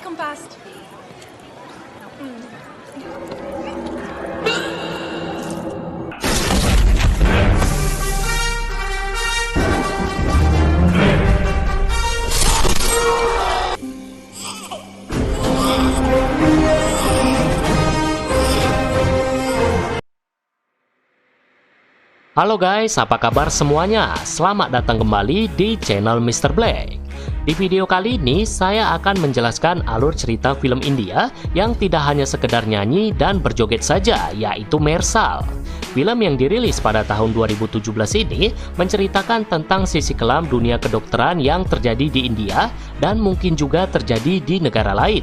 Kempast. Halo guys, apa kabar semuanya? Selamat datang kembali di channel Mr. Black. Di video kali ini, saya akan menjelaskan alur cerita film India yang tidak hanya sekedar nyanyi dan berjoget saja, yaitu Mersal. Film yang dirilis pada tahun 2017 ini menceritakan tentang sisi kelam dunia kedokteran yang terjadi di India dan mungkin juga terjadi di negara lain.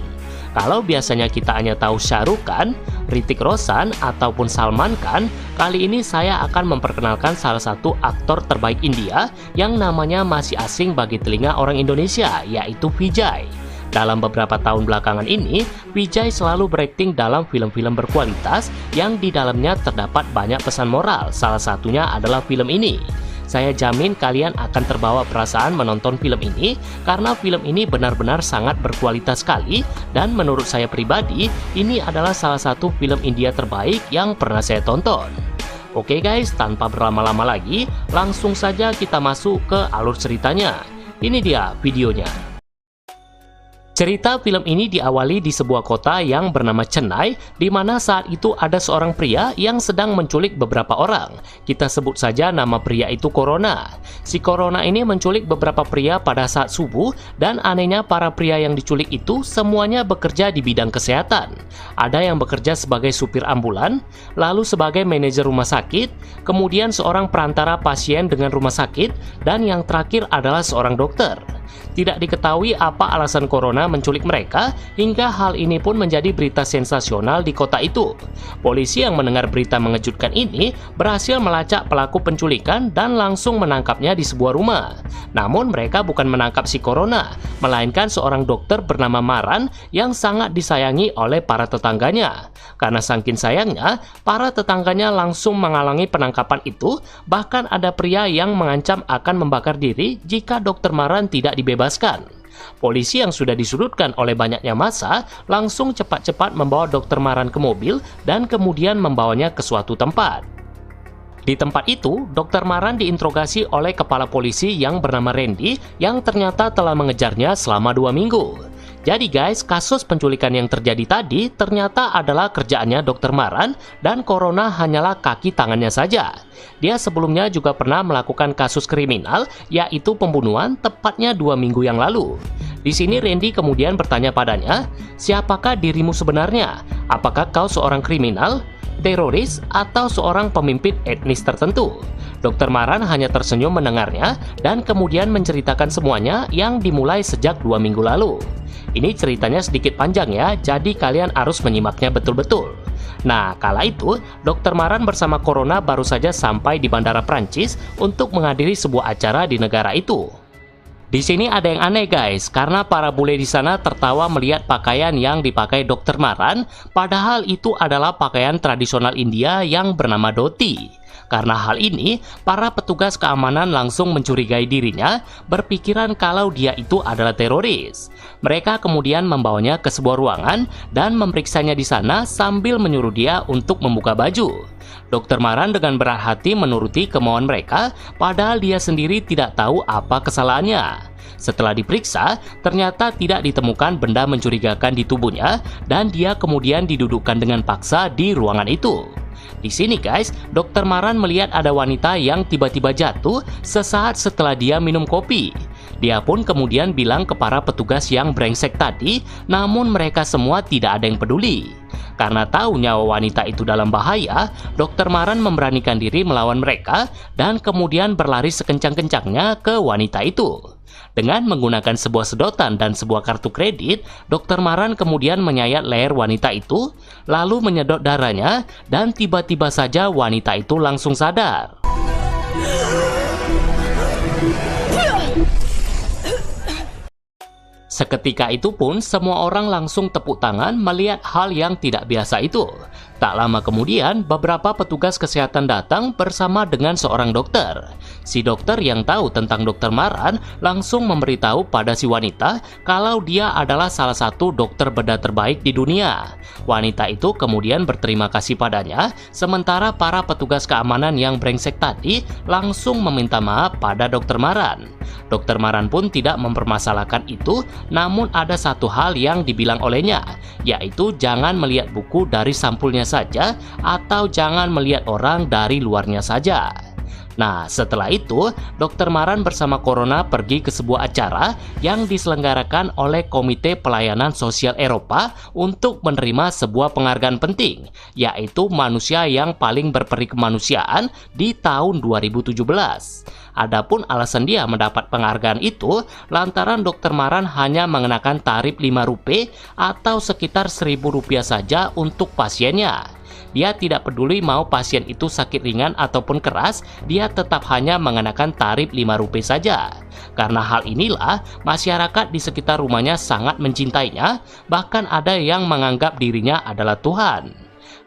Kalau biasanya kita hanya tahu Shah Rukh Khan, Hrithik Roshan, ataupun Salman Khan, kali ini saya akan memperkenalkan salah satu aktor terbaik India yang namanya masih asing bagi telinga orang Indonesia, yaitu Vijay. Dalam beberapa tahun belakangan ini, Vijay selalu berakting dalam film-film berkualitas yang di dalamnya terdapat banyak pesan moral, salah satunya adalah film ini. Saya jamin kalian akan terbawa perasaan menonton film ini karena film ini benar-benar sangat berkualitas sekali dan menurut saya pribadi ini adalah salah satu film India terbaik yang pernah saya tonton. Oke guys, tanpa berlama-lama lagi, langsung saja kita masuk ke alur ceritanya. Ini dia videonya. Cerita film ini diawali di sebuah kota yang bernama Chennai, di mana saat itu ada seorang pria yang sedang menculik beberapa orang. Kita sebut saja nama pria itu Corona. Si Corona ini menculik beberapa pria pada saat subuh, dan anehnya para pria yang diculik itu semuanya bekerja di bidang kesehatan. Ada yang bekerja sebagai supir ambulan, lalu sebagai manajer rumah sakit, kemudian seorang perantara pasien dengan rumah sakit, dan yang terakhir adalah seorang dokter. Tidak diketahui apa alasan Corona menculik mereka, hingga hal ini pun menjadi berita sensasional di kota itu. Polisi yang mendengar berita mengejutkan ini berhasil melacak pelaku penculikan dan langsung menangkapnya di sebuah rumah. Namun mereka bukan menangkap si Corona, melainkan seorang dokter bernama Maran yang sangat disayangi oleh para tetangganya. Karena saking sayangnya, para tetangganya langsung menghalangi penangkapan itu, bahkan ada pria yang mengancam akan membakar diri jika dokter Maran tidak dibebaskan. Polisi yang sudah disudutkan oleh banyaknya massa langsung cepat-cepat membawa dokter Maran ke mobil dan kemudian membawanya ke suatu tempat. Di tempat itu, Dr. Maran diinterogasi oleh kepala polisi yang bernama Randy yang ternyata telah mengejarnya selama 2 minggu. Jadi guys, kasus penculikan yang terjadi tadi ternyata adalah kerjaannya Dr. Maran dan Corona hanyalah kaki tangannya saja. Dia sebelumnya juga pernah melakukan kasus kriminal, yaitu pembunuhan tepatnya 2 minggu yang lalu. Di sini Randy kemudian bertanya padanya, siapakah dirimu sebenarnya? Apakah kau seorang kriminal, teroris, atau seorang pemimpin etnis tertentu? Dr. Maran hanya tersenyum mendengarnya dan kemudian menceritakan semuanya yang dimulai sejak 2 minggu lalu. Ini ceritanya sedikit panjang ya, jadi kalian harus menyimaknya betul-betul. Nah, kala itu, Dr. Maran bersama Corona baru saja sampai di bandara Prancis untuk menghadiri sebuah acara di negara itu. Di sini ada yang aneh guys, karena para bule di sana tertawa melihat pakaian yang dipakai Dr. Maran, padahal itu adalah pakaian tradisional India yang bernama dhoti. Karena hal ini, para petugas keamanan langsung mencurigai dirinya, berpikiran kalau dia itu adalah teroris. Mereka kemudian membawanya ke sebuah ruangan dan memeriksanya di sana sambil menyuruh dia untuk membuka baju. Dr. Maran dengan berat hati menuruti kemauan mereka, padahal dia sendiri tidak tahu apa kesalahannya. Setelah diperiksa, ternyata tidak ditemukan benda mencurigakan di tubuhnya dan dia kemudian didudukkan dengan paksa di ruangan itu. Di sini guys, Dr. Maran melihat ada wanita yang tiba-tiba jatuh sesaat setelah dia minum kopi. Dia pun kemudian bilang ke para petugas yang brengsek tadi, namun mereka semua tidak ada yang peduli. Karena tahu nyawa wanita itu dalam bahaya, Dr. Maran memberanikan diri melawan mereka dan kemudian berlari sekencang-kencangnya ke wanita itu. Dengan menggunakan sebuah sedotan dan sebuah kartu kredit, Dr. Maran kemudian menyayat leher wanita itu, lalu menyedot darahnya, dan tiba-tiba saja wanita itu langsung sadar. Seketika itu pun semua orang langsung tepuk tangan melihat hal yang tidak biasa itu. Tak lama kemudian, beberapa petugas kesehatan datang bersama dengan seorang dokter. Si dokter yang tahu tentang Dr. Maran langsung memberitahu pada si wanita kalau dia adalah salah satu dokter bedah terbaik di dunia. Wanita itu kemudian berterima kasih padanya, sementara para petugas keamanan yang brengsek tadi langsung meminta maaf pada Dr. Maran. Dr. Maran pun tidak mempermasalahkan itu, namun ada satu hal yang dibilang olehnya, yaitu jangan melihat buku dari sampulnya saja atau jangan melihat orang dari luarnya saja. Nah, setelah itu, Dr. Maran bersama Corona pergi ke sebuah acara yang diselenggarakan oleh Komite Pelayanan Sosial Eropa untuk menerima sebuah penghargaan penting, yaitu manusia yang paling berperi kemanusiaan di tahun 2017. Adapun alasan dia mendapat penghargaan itu lantaran Dr. Maran hanya mengenakan tarif Rp5 atau sekitar Rp1.000 saja untuk pasiennya. Dia tidak peduli mau pasien itu sakit ringan ataupun keras, dia tetap hanya mengenakan tarif Rp5 saja. Karena hal inilah, masyarakat di sekitar rumahnya sangat mencintainya, bahkan ada yang menganggap dirinya adalah Tuhan.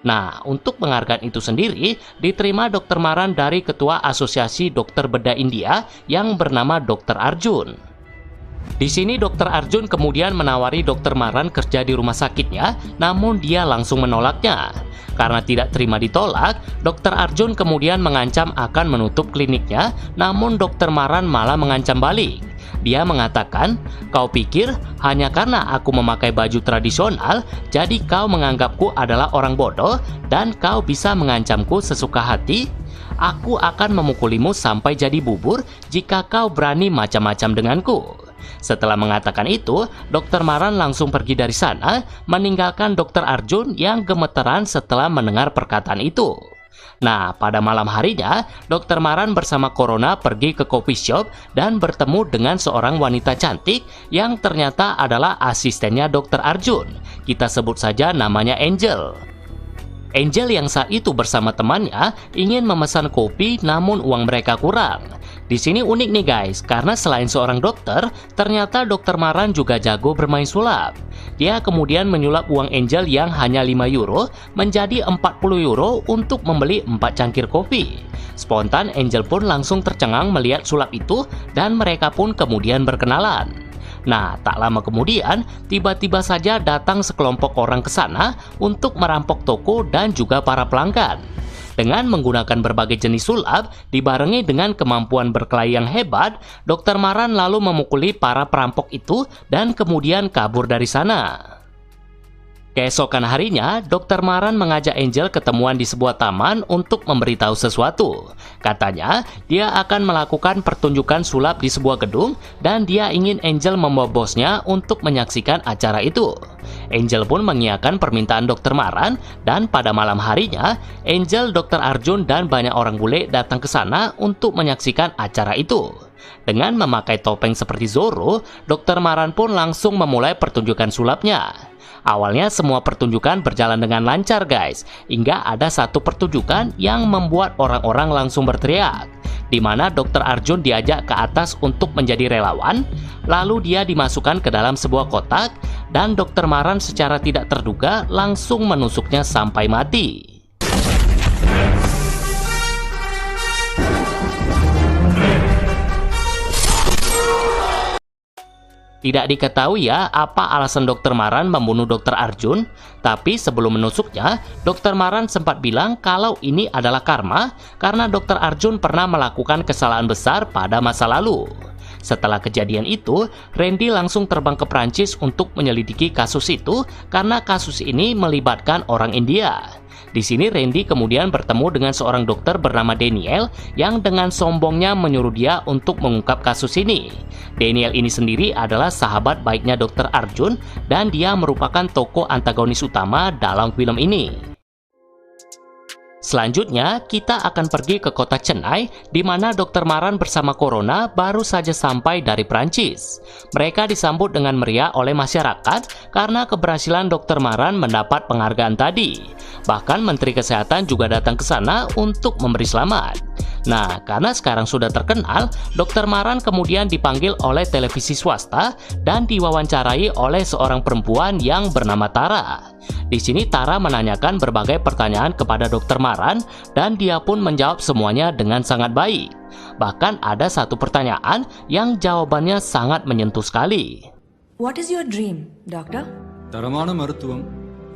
Nah, untuk penghargaan itu sendiri diterima Dr. Maran dari Ketua Asosiasi Dokter Bedah India yang bernama Dr. Arjun. Di sini Dr. Arjun kemudian menawari Dr. Maran kerja di rumah sakitnya, namun dia langsung menolaknya. Karena tidak terima ditolak, Dr. Arjun kemudian mengancam akan menutup kliniknya, namun Dr. Maran malah mengancam balik. Dia mengatakan, "Kau pikir hanya karena aku memakai baju tradisional, jadi kau menganggapku adalah orang bodoh dan kau bisa mengancamku sesuka hati? Aku akan memukulimu sampai jadi bubur jika kau berani macam-macam denganku." Setelah mengatakan itu, Dr. Maran langsung pergi dari sana, meninggalkan Dr. Arjun yang gemeteran setelah mendengar perkataan itu. Nah, pada malam harinya, Dr. Maran bersama Corona pergi ke coffee shop dan bertemu dengan seorang wanita cantik yang ternyata adalah asistennya Dr. Arjun. Kita sebut saja namanya Angel. Angel yang saat itu bersama temannya ingin memesan kopi, namun uang mereka kurang. Di sini unik nih guys, karena selain seorang dokter, ternyata Dr. Maran juga jago bermain sulap. Dia kemudian menyulap uang Angel yang hanya €5 menjadi €40 untuk membeli 4 cangkir kopi. Spontan Angel pun langsung tercengang melihat sulap itu dan mereka pun kemudian berkenalan. Nah, tak lama kemudian, tiba-tiba saja datang sekelompok orang ke sana untuk merampok toko dan juga para pelanggan. Dengan menggunakan berbagai jenis sulap, dibarengi dengan kemampuan berkelahi yang hebat, Dr. Maran lalu memukuli para perampok itu dan kemudian kabur dari sana. Keesokan harinya, Dr. Maran mengajak Angel ketemuan di sebuah taman untuk memberitahu sesuatu. Katanya, dia akan melakukan pertunjukan sulap di sebuah gedung dan dia ingin Angel membawa bosnya untuk menyaksikan acara itu. Angel pun mengiyakan permintaan Dr. Maran dan pada malam harinya, Angel, Dr. Arjun, dan banyak orang bule datang ke sana untuk menyaksikan acara itu. Dengan memakai topeng seperti Zorro, Dr. Maran pun langsung memulai pertunjukan sulapnya. Awalnya semua pertunjukan berjalan dengan lancar guys, hingga ada satu pertunjukan yang membuat orang-orang langsung berteriak, di mana Dr. Arjun diajak ke atas untuk menjadi relawan, lalu dia dimasukkan ke dalam sebuah kotak, dan Dr. Maran secara tidak terduga langsung menusuknya sampai mati. Tidak diketahui ya apa alasan Dr. Maran membunuh Dr. Arjun, tapi sebelum menusuknya, Dr. Maran sempat bilang kalau ini adalah karma karena Dr. Arjun pernah melakukan kesalahan besar pada masa lalu. Setelah kejadian itu, Randy langsung terbang ke Prancis untuk menyelidiki kasus itu karena kasus ini melibatkan orang India. Di sini Randy kemudian bertemu dengan seorang dokter bernama Daniel yang dengan sombongnya menyuruh dia untuk mengungkap kasus ini. Daniel ini sendiri adalah sahabat baiknya Dr. Arjun dan dia merupakan tokoh antagonis utama dalam film ini. Selanjutnya, kita akan pergi ke kota Chennai, di mana Dr. Maran bersama Corona baru saja sampai dari Prancis. Mereka disambut dengan meriah oleh masyarakat karena keberhasilan Dr. Maran mendapat penghargaan tadi. Bahkan Menteri Kesehatan juga datang ke sana untuk memberi selamat. Nah, karena sekarang sudah terkenal, Dr. Maran kemudian dipanggil oleh televisi swasta dan diwawancarai oleh seorang perempuan yang bernama Tara. Di sini Tara menanyakan berbagai pertanyaan kepada Dr. Maran dan dia pun menjawab semuanya dengan sangat baik. Bahkan ada satu pertanyaan yang jawabannya sangat menyentuh sekali. What is your dream, doctor? தரமான மருத்துவம்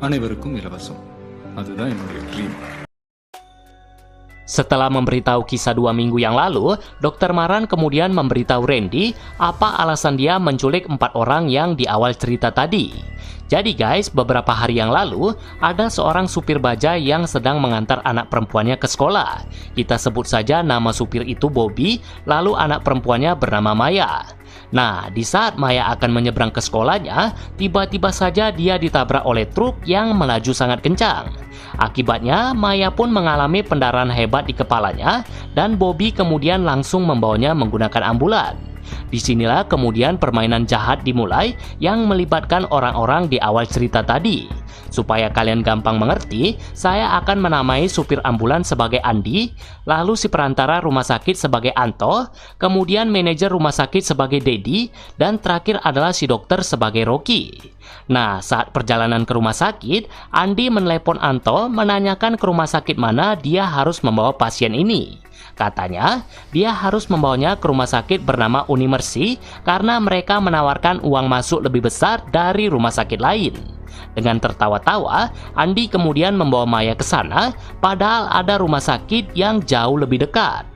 அனைவருக்கும் இலவசம். அதுதான் என்னுடைய dream. Setelah memberitahu kisah 2 minggu yang lalu, Dr. Maran kemudian memberitahu Randy apa alasan dia menculik 4 orang yang di awal cerita tadi. Jadi guys, beberapa hari yang lalu, ada seorang supir bajai yang sedang mengantar anak perempuannya ke sekolah. Kita sebut saja nama supir itu Bobby, lalu anak perempuannya bernama Maya. Nah, di saat Maya akan menyeberang ke sekolahnya, tiba-tiba saja dia ditabrak oleh truk yang melaju sangat kencang. Akibatnya, Maya pun mengalami pendarahan hebat di kepalanya, dan Bobby kemudian langsung membawanya menggunakan ambulan. Disinilah kemudian permainan jahat dimulai yang melibatkan orang-orang di awal cerita tadi. Supaya kalian gampang mengerti, saya akan menamai supir ambulan sebagai Andi, lalu si perantara rumah sakit sebagai Anto, kemudian manajer rumah sakit sebagai Dedi, dan terakhir adalah si dokter sebagai Rocky. Nah, saat perjalanan ke rumah sakit, Andi menelepon Anto menanyakan ke rumah sakit mana dia harus membawa pasien ini. Katanya, dia harus membawanya ke rumah sakit bernama Unimersi karena mereka menawarkan uang masuk lebih besar dari rumah sakit lain. Dengan tertawa-tawa, Andi kemudian membawa Maya ke sana, padahal ada rumah sakit yang jauh lebih dekat.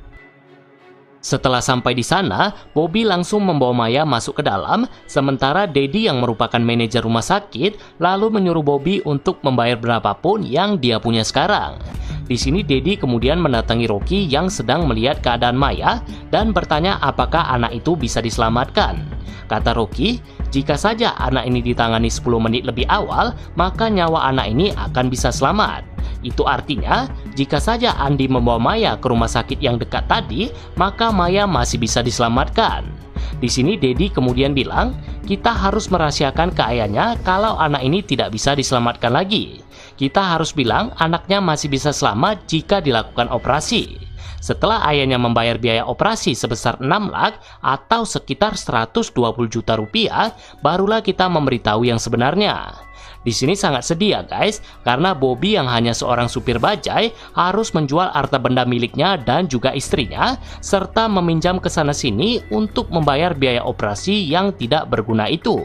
Setelah sampai di sana, Bobby langsung membawa Maya masuk ke dalam, sementara Dedi yang merupakan manajer rumah sakit lalu menyuruh Bobby untuk membayar berapapun yang dia punya sekarang. Di sini Dedi kemudian mendatangi Rocky yang sedang melihat keadaan Maya dan bertanya apakah anak itu bisa diselamatkan. Kata Rocky, jika saja anak ini ditangani 10 menit lebih awal, maka nyawa anak ini akan bisa selamat. Itu artinya, jika saja Andi membawa Maya ke rumah sakit yang dekat tadi, maka Maya masih bisa diselamatkan. Di sini Dedi kemudian bilang, kita harus merahasiakan ke ayahnya kalau anak ini tidak bisa diselamatkan lagi. Kita harus bilang anaknya masih bisa selamat jika dilakukan operasi. Setelah ayahnya membayar biaya operasi sebesar 6 lakh atau sekitar 120 juta rupiah, barulah kita memberitahu yang sebenarnya. Di sini sangat sedih ya guys, karena Bobby yang hanya seorang supir bajai harus menjual harta benda miliknya dan juga istrinya, serta meminjam ke sana sini untuk membayar biaya operasi yang tidak berguna itu.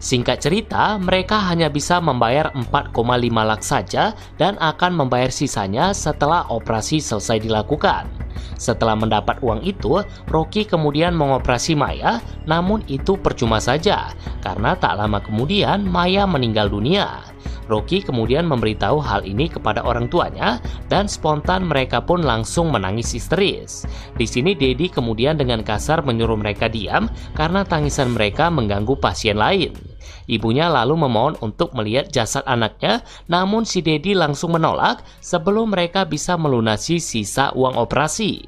Singkat cerita, mereka hanya bisa membayar 4,5 lakh saja dan akan membayar sisanya setelah operasi selesai dilakukan. Setelah mendapat uang itu, Rocky kemudian mengoperasi Maya, namun itu percuma saja, karena tak lama kemudian Maya meninggal dunia. Rocky kemudian memberitahu hal ini kepada orang tuanya dan spontan mereka pun langsung menangis histeris. Di sini Dedi kemudian dengan kasar menyuruh mereka diam karena tangisan mereka mengganggu pasien lain. Ibunya lalu memohon untuk melihat jasad anaknya, namun si Dedi langsung menolak sebelum mereka bisa melunasi sisa uang operasi.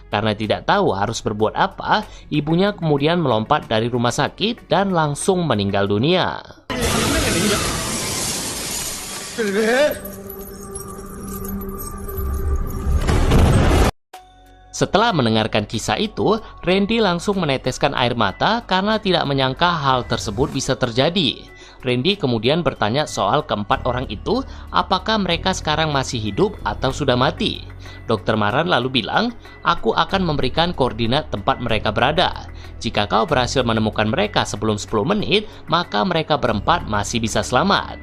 Karena tidak tahu harus berbuat apa, ibunya kemudian melompat dari rumah sakit dan langsung meninggal dunia. Setelah mendengarkan kisah itu, Randy langsung meneteskan air mata karena tidak menyangka hal tersebut bisa terjadi. Randy kemudian bertanya soal keempat orang itu, apakah mereka sekarang masih hidup atau sudah mati. Dr. Maran lalu bilang, aku akan memberikan koordinat tempat mereka berada. Jika kau berhasil menemukan mereka sebelum 10 menit, maka mereka berempat masih bisa selamat.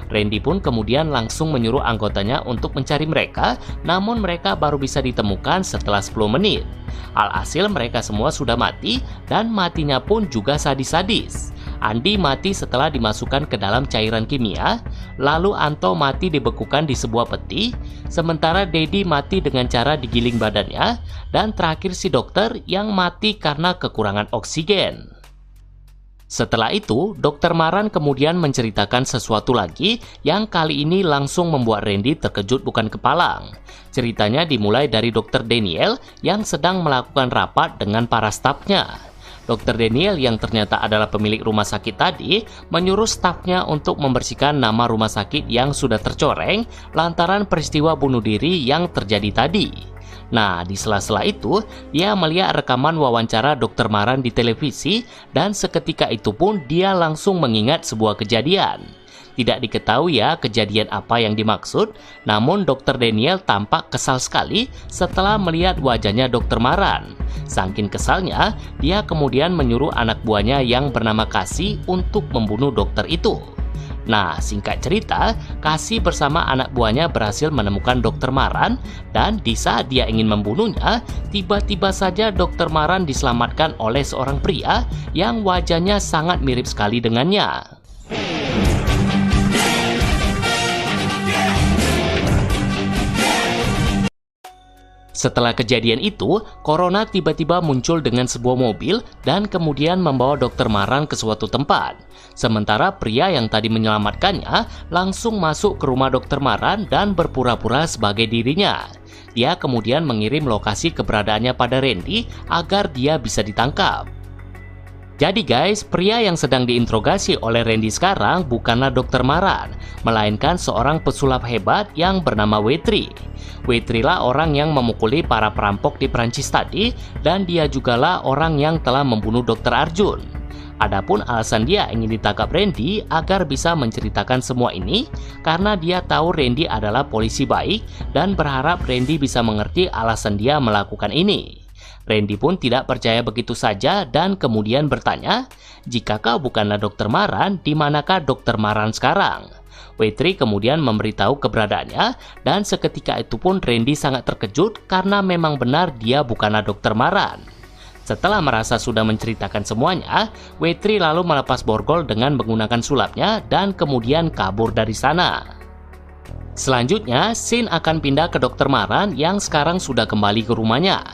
Randy pun kemudian langsung menyuruh anggotanya untuk mencari mereka, namun mereka baru bisa ditemukan setelah 10 menit. Alhasil mereka semua sudah mati dan matinya pun juga sadis-sadis. Andi mati setelah dimasukkan ke dalam cairan kimia, lalu Anto mati dibekukan di sebuah peti, sementara Dedi mati dengan cara digiling badannya, dan terakhir si dokter yang mati karena kekurangan oksigen. Setelah itu, Dr. Maran kemudian menceritakan sesuatu lagi yang kali ini langsung membuat Randy terkejut bukan kepalang. Ceritanya dimulai dari Dr. Daniel yang sedang melakukan rapat dengan para stafnya. Dr. Daniel yang ternyata adalah pemilik rumah sakit tadi menyuruh stafnya untuk membersihkan nama rumah sakit yang sudah tercoreng lantaran peristiwa bunuh diri yang terjadi tadi. Nah, di sela-sela itu, dia melihat rekaman wawancara Dr. Maran di televisi dan seketika itu pun dia langsung mengingat sebuah kejadian. Tidak diketahui ya kejadian apa yang dimaksud, namun Dr. Daniel tampak kesal sekali setelah melihat wajahnya Dr. Maran. Saking kesalnya, dia kemudian menyuruh anak buahnya yang bernama Cassie untuk membunuh dokter itu. Nah, singkat cerita, Cassie bersama anak buahnya berhasil menemukan Dr. Maran dan di saat dia ingin membunuhnya, tiba-tiba saja Dr. Maran diselamatkan oleh seorang pria yang wajahnya sangat mirip sekali dengannya. Setelah kejadian itu, Corona tiba-tiba muncul dengan sebuah mobil dan kemudian membawa Dr. Maran ke suatu tempat. Sementara pria yang tadi menyelamatkannya langsung masuk ke rumah Dr. Maran dan berpura-pura sebagai dirinya. Dia kemudian mengirim lokasi keberadaannya pada Randy agar dia bisa ditangkap. Jadi guys, pria yang sedang diinterogasi oleh Randy sekarang bukanlah Dr. Maran, melainkan seorang pesulap hebat yang bernama Wetri. Wetri lah orang yang memukuli para perampok di Prancis tadi, dan dia jugalah orang yang telah membunuh Dr. Arjun. Adapun alasan dia ingin ditangkap Randy agar bisa menceritakan semua ini, karena dia tahu Randy adalah polisi baik dan berharap Randy bisa mengerti alasan dia melakukan ini. Randy pun tidak percaya begitu saja dan kemudian bertanya, "Jika kau bukanlah Dr. Maran, di manakah Dr. Maran sekarang?" Wetri kemudian memberitahu keberadaannya dan seketika itu pun Randy sangat terkejut karena memang benar dia bukanlah Dr. Maran. Setelah merasa sudah menceritakan semuanya, Wetri lalu melepas borgol dengan menggunakan sulapnya dan kemudian kabur dari sana. Selanjutnya, scene akan pindah ke Dr. Maran yang sekarang sudah kembali ke rumahnya.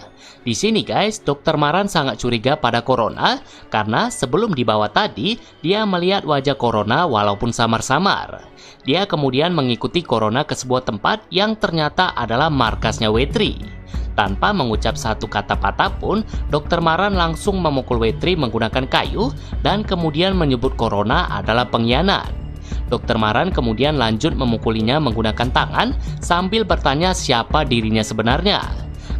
Di sini guys, Dr. Maran sangat curiga pada Corona karena sebelum dibawa tadi, dia melihat wajah Corona walaupun samar-samar. Dia kemudian mengikuti Corona ke sebuah tempat yang ternyata adalah markasnya Wetri. Tanpa mengucap satu kata patah pun, Dr. Maran langsung memukul Wetri menggunakan kayu dan kemudian menyebut Corona adalah pengkhianat. Dr. Maran kemudian lanjut memukulinya menggunakan tangan sambil bertanya siapa dirinya sebenarnya.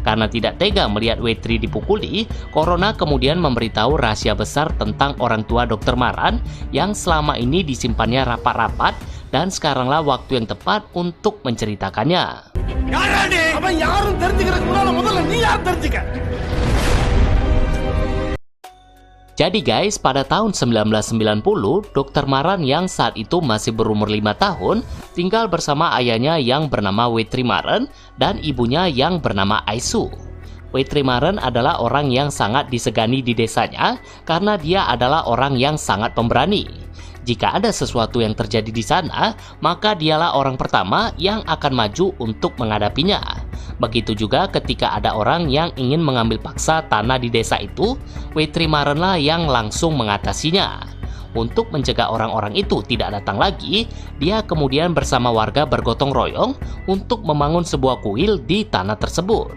Karena tidak tega melihat Wetri dipukuli, Corona kemudian memberitahu rahasia besar tentang orang tua Dr. Maran yang selama ini disimpannya rapat-rapat dan sekaranglah waktu yang tepat untuk menceritakannya. Jadi guys, pada tahun 1990, Dr. Maran yang saat itu masih berumur 5 tahun tinggal bersama ayahnya yang bernama Wetri Maran dan ibunya yang bernama Aisu. Wetri Maran adalah orang yang sangat disegani di desanya karena dia adalah orang yang sangat pemberani. Jika ada sesuatu yang terjadi di sana, maka dialah orang pertama yang akan maju untuk menghadapinya. Begitu juga ketika ada orang yang ingin mengambil paksa tanah di desa itu, Wetri Maran lah yang langsung mengatasinya. Untuk mencegah orang-orang itu tidak datang lagi, dia kemudian bersama warga bergotong royong untuk membangun sebuah kuil di tanah tersebut.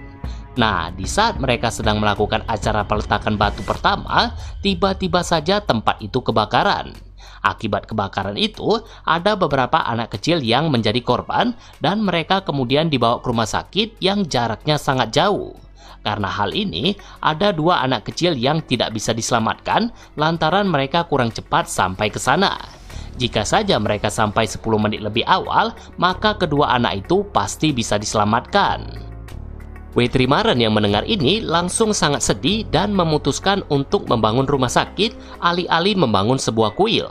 Nah, di saat mereka sedang melakukan acara peletakan batu pertama, tiba-tiba saja tempat itu kebakaran. Akibat kebakaran itu, ada beberapa anak kecil yang menjadi korban dan mereka kemudian dibawa ke rumah sakit yang jaraknya sangat jauh. Karena hal ini, ada 2 anak kecil yang tidak bisa diselamatkan lantaran mereka kurang cepat sampai ke sana. Jika saja mereka sampai 10 menit lebih awal, maka kedua anak itu pasti bisa diselamatkan. Wetri Maran yang mendengar ini langsung sangat sedih dan memutuskan untuk membangun rumah sakit alih-alih membangun sebuah kuil.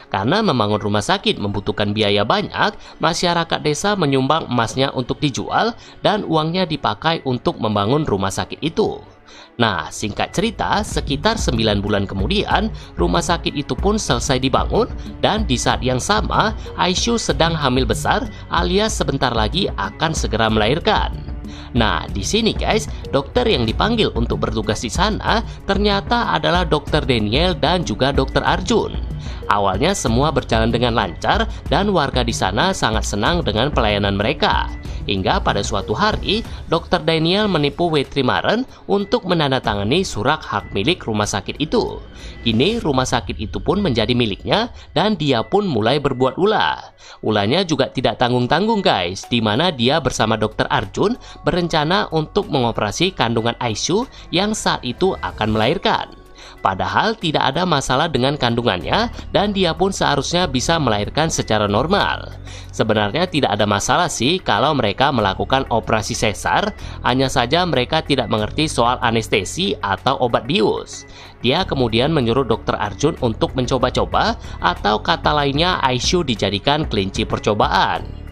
Karena membangun rumah sakit membutuhkan biaya banyak, masyarakat desa menyumbang emasnya untuk dijual dan uangnya dipakai untuk membangun rumah sakit itu. Nah, singkat cerita, sekitar 9 bulan kemudian, rumah sakit itu pun selesai dibangun dan di saat yang sama, Aisyu sedang hamil besar alias sebentar lagi akan segera melahirkan. Nah, di sini guys, dokter yang dipanggil untuk bertugas di sana ternyata adalah Dr. Daniel dan juga Dr. Arjun. Awalnya semua berjalan dengan lancar dan warga di sana sangat senang dengan pelayanan mereka. Hingga pada suatu hari, Dr. Daniel menipu Wetri Maran untuk menandatangani surat hak milik rumah sakit itu. Kini rumah sakit itu pun menjadi miliknya dan dia pun mulai berbuat ulah. Ulahnya juga tidak tanggung-tanggung guys, di mana dia bersama Dr. Arjun berencana untuk mengoperasi kandungan Aisyu yang saat itu akan melahirkan. Padahal tidak ada masalah dengan kandungannya dan dia pun seharusnya bisa melahirkan secara normal. Sebenarnya tidak ada masalah sih kalau mereka melakukan operasi sesar, hanya saja mereka tidak mengerti soal anestesi atau obat bius. Dia kemudian menyuruh Dr. Arjun untuk mencoba-coba, atau kata lainnya Aisyu dijadikan kelinci percobaan.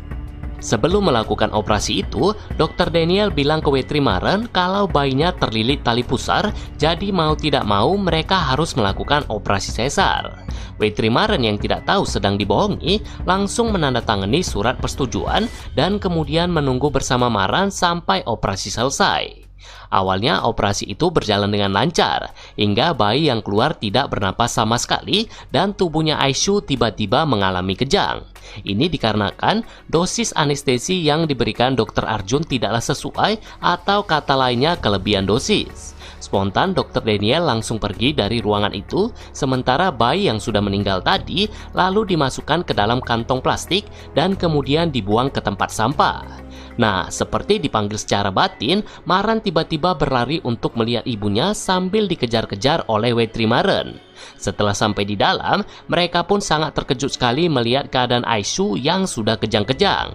Sebelum melakukan operasi itu, Dr. Daniel bilang ke Wetrimaren kalau bayinya terlilit tali pusar, jadi mau tidak mau mereka harus melakukan operasi sesar. Wetrimaren yang tidak tahu sedang dibohongi langsung menandatangani surat persetujuan dan kemudian menunggu bersama Maran sampai operasi selesai. Awalnya operasi itu berjalan dengan lancar, hingga bayi yang keluar tidak bernapas sama sekali dan tubuhnya Aisyu tiba-tiba mengalami kejang. Ini dikarenakan dosis anestesi yang diberikan Dr. Arjun tidaklah sesuai, atau kata lainnya kelebihan dosis. Spontan Dr. Daniel langsung pergi dari ruangan itu, sementara bayi yang sudah meninggal tadi lalu dimasukkan ke dalam kantong plastik dan kemudian dibuang ke tempat sampah. Nah, seperti dipanggil secara batin, Maran tiba-tiba berlari untuk melihat ibunya sambil dikejar-kejar oleh Wetrimaren. Setelah sampai di dalam, mereka pun sangat terkejut sekali melihat keadaan Aisyu yang sudah kejang-kejang.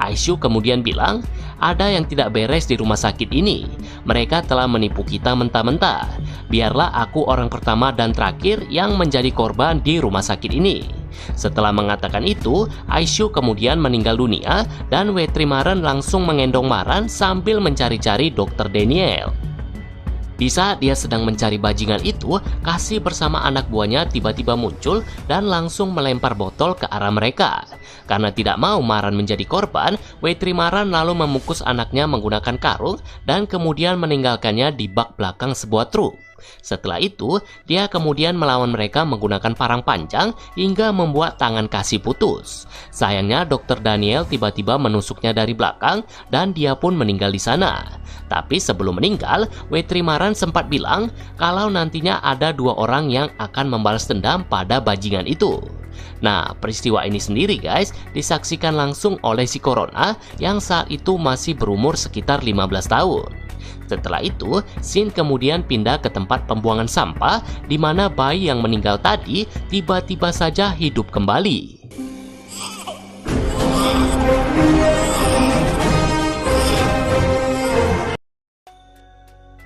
Aisyu kemudian bilang, ada yang tidak beres di rumah sakit ini. Mereka telah menipu kita mentah-mentah. Biarlah aku orang pertama dan terakhir yang menjadi korban di rumah sakit ini. Setelah mengatakan itu, Aisyu kemudian meninggal dunia dan Wetrimaren langsung mengendong Maran sambil mencari-cari Dr. Daniel. Di saat dia sedang mencari bajingan itu, Kasih bersama anak buahnya tiba-tiba muncul dan langsung melempar botol ke arah mereka. Karena tidak mau Maran menjadi korban, Wetrimaren lalu membungkus anaknya menggunakan karung dan kemudian meninggalkannya di bak belakang sebuah truk. Setelah itu, dia kemudian melawan mereka menggunakan parang panjang hingga membuat tangan Kasih putus. Sayangnya Dr. Daniel tiba-tiba menusuknya dari belakang dan dia pun meninggal di sana. Tapi sebelum meninggal, Wetrimaren sempat bilang kalau nantinya ada 2 orang yang akan membalas dendam pada bajingan itu. Nah, peristiwa ini sendiri guys disaksikan langsung oleh si Corona yang saat itu masih berumur sekitar 15 tahun. Setelah itu, Sin kemudian pindah ke tempat pembuangan sampah di mana bayi yang meninggal tadi tiba-tiba saja hidup kembali.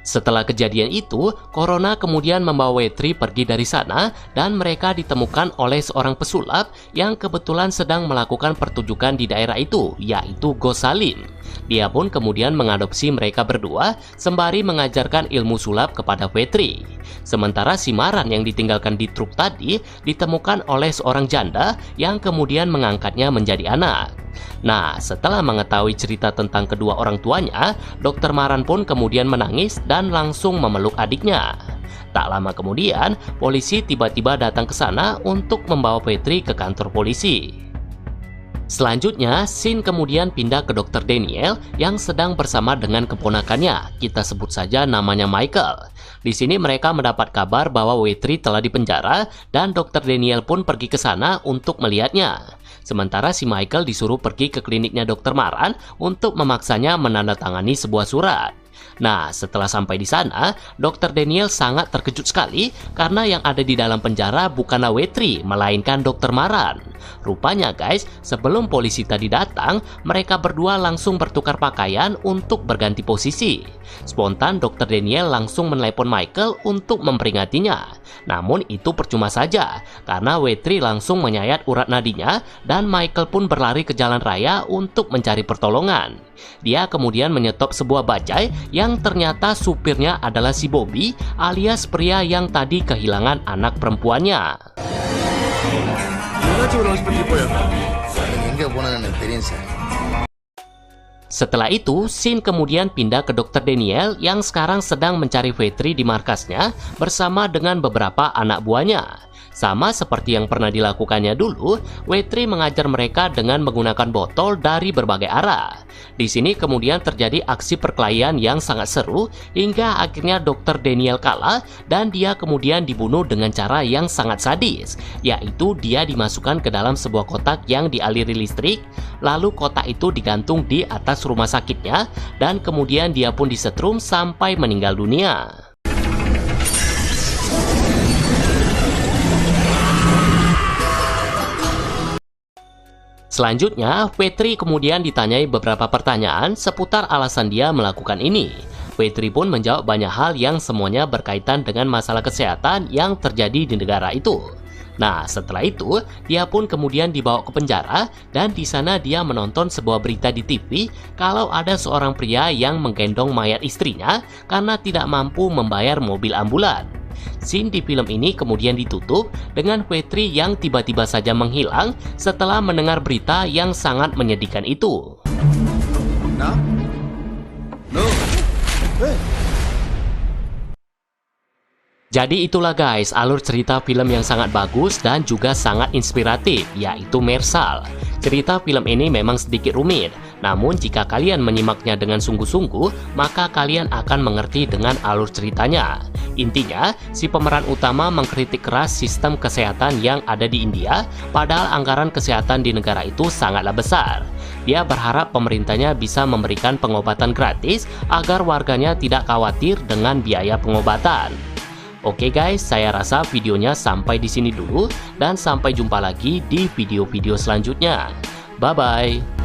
Setelah kejadian itu, Corona kemudian membawa Wetri pergi dari sana dan mereka ditemukan oleh seorang pesulap yang kebetulan sedang melakukan pertunjukan di daerah itu, yaitu Gosalim. Dia pun kemudian mengadopsi mereka berdua sembari mengajarkan ilmu sulap kepada Wetri. Sementara si Maran yang ditinggalkan di truk tadi ditemukan oleh seorang janda yang kemudian mengangkatnya menjadi anak. Nah, setelah mengetahui cerita tentang kedua orang tuanya, Dr. Maran pun kemudian menangis dan langsung memeluk adiknya. Tak lama kemudian, polisi tiba-tiba datang ke sana untuk membawa Wetri ke kantor polisi. Selanjutnya, Sin kemudian pindah ke Dr. Daniel yang sedang bersama dengan keponakannya. Kita sebut saja namanya Michael. Di sini mereka mendapat kabar bahwa Wetri telah dipenjara dan Dr. Daniel pun pergi ke sana untuk melihatnya. Sementara si Michael disuruh pergi ke kliniknya Dr. Maran untuk memaksanya menandatangani sebuah surat. Nah, setelah sampai di sana, Dr. Daniel sangat terkejut sekali karena yang ada di dalam penjara bukanlah Wetri, melainkan Dr. Maran. Rupanya guys, sebelum polisi tadi datang, mereka berdua langsung bertukar pakaian untuk berganti posisi. Spontan Dr. Daniel langsung menelepon Michael untuk memperingatinya. Namun itu percuma saja, karena Wetri langsung menyayat urat nadinya dan Michael pun berlari ke jalan raya untuk mencari pertolongan. Dia kemudian menyetop sebuah bajai yang ternyata supirnya adalah si Bobby alias pria yang tadi kehilangan anak perempuannya. Setelah itu, Sin kemudian pindah ke Dr. Daniel yang sekarang sedang mencari Wetri di markasnya bersama dengan beberapa anak buahnya. Sama seperti yang pernah dilakukannya dulu, Wetri mengajar mereka dengan menggunakan botol dari berbagai arah. Di sini kemudian terjadi aksi perkelahian yang sangat seru hingga akhirnya Dr. Daniel kalah dan dia kemudian dibunuh dengan cara yang sangat sadis, yaitu dia dimasukkan ke dalam sebuah kotak yang dialiri listrik, lalu kotak itu digantung di atas rumah sakitnya dan kemudian dia pun disetrum sampai meninggal dunia. Selanjutnya, Wetri kemudian ditanyai beberapa pertanyaan seputar alasan dia melakukan ini. Wetri pun menjawab banyak hal yang semuanya berkaitan dengan masalah kesehatan yang terjadi di negara itu. Nah, setelah itu, dia pun kemudian dibawa ke penjara dan di sana dia menonton sebuah berita di TV kalau ada seorang pria yang menggendong mayat istrinya karena tidak mampu membayar mobil ambulan. Scene di film ini kemudian ditutup dengan Wetri yang tiba-tiba saja menghilang setelah mendengar berita yang sangat menyedihkan itu. Jadi itulah guys, alur cerita film yang sangat bagus dan juga sangat inspiratif, yaitu Mersal. Cerita film ini memang sedikit rumit, namun jika kalian menyimaknya dengan sungguh-sungguh, maka kalian akan mengerti dengan alur ceritanya. Intinya, si pemeran utama mengkritik keras sistem kesehatan yang ada di India, padahal anggaran kesehatan di negara itu sangatlah besar. Dia berharap pemerintahnya bisa memberikan pengobatan gratis agar warganya tidak khawatir dengan biaya pengobatan. Oke guys, saya rasa videonya sampai di sini dulu dan sampai jumpa lagi di video-video selanjutnya. Bye-bye.